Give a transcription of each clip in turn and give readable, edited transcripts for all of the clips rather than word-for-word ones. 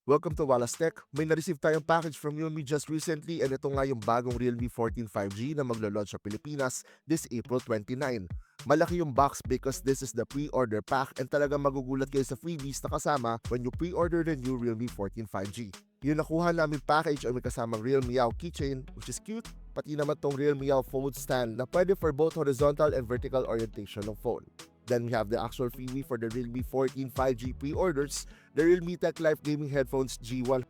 Welcome to Wallace Tech. May na-receive tayong package from Realme just recently and ito nga yung bagong Realme 14 5G na maglo-launch sa Pilipinas this April 29. Malaki yung box because this is the pre-order pack and talagang magugulat kayo sa freebies na kasama when you pre-order the new Realme 14 5G. Yung nakuha namin package ay may kasamang Realme Meow keychain which is cute, pati naman tong Realme Meow phone stand na pwede for both horizontal and vertical orientation ng phone. Then we have the actual freebie for the Realme 14 5G pre-orders, the Realme Tech Life Gaming Headphones G1.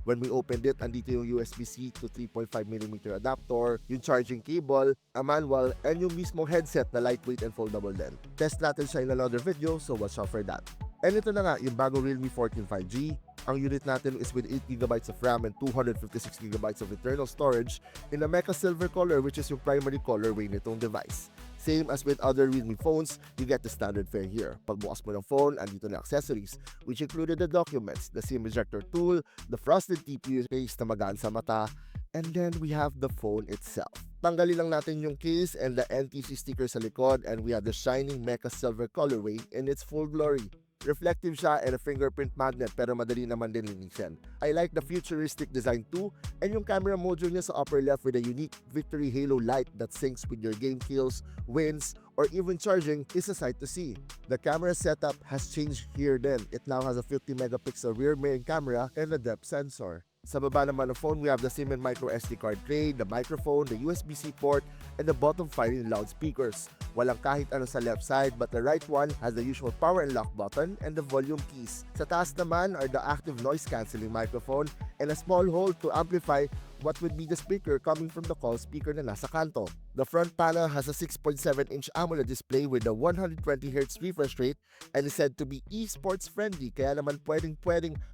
When we opened it, andito yung USB-C to 3.5mm adapter, yung charging cable, a manual, and yung mismo headset na lightweight and foldable din. Test natin siya in another video, so watch out for that. And ito na nga, yung bagong Realme 14 5G. Ang unit natin is with 8GB of RAM and 256GB of internal storage in a Mecha Silver color which is yung primary colorway nitong device. Same as with other Realme phones, you get the standard fare here. Pagbukas mo ng phone, andito na accessories, which included the documents, the SIM ejector tool, the frosted TPU case na magaan sa mata, and then we have the phone itself. Tanggalin lang natin yung case and the NTC sticker sa likod, and we have the shining Mecha Silver colorway in its full glory. Reflective siya and a fingerprint magnet pero madali naman din linisin. I like the futuristic design too and yung camera module niya sa upper left with a unique Victory Halo light that syncs with your game kills, wins, or even charging is a sight to see. The camera setup has changed here then. It now has a 50MP rear main camera and a depth sensor. Sa baba naman ng phone, we have the SIM and micro SD card tray, the microphone, the USB-C port, and the bottom firing loudspeakers. Walang kahit ano sa left side but the right one has the usual power and lock button and the volume keys. Sa taas naman are the active noise cancelling microphone and a small hole to amplify what would be the speaker coming from the call speaker na nasa kanto. The front panel has a 6.7-inch AMOLED display with a 120Hz refresh rate and is said to be esports friendly kaya naman pwedeng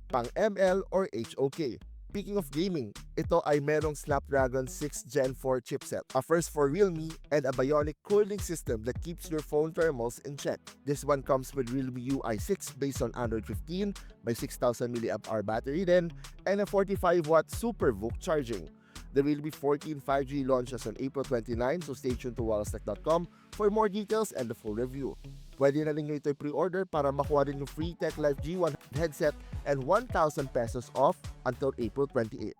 pang ML or HOK. Speaking of gaming, ito ay merong Snapdragon 6 Gen 4 chipset, a first for Realme, and a bionic cooling system that keeps your phone thermals in check. This one comes with Realme UI 6 based on Android 15 by 6000 mAh battery then, and a 45W SuperVOOC charging. The Realme 14 5G launches on April 29, so stay tuned to wallacetech.com for more details and the full review. Pwede na ninyo ito pre-order para makuha rin yung free Tech Life G1 headset and 1,000 pesos off until April 28.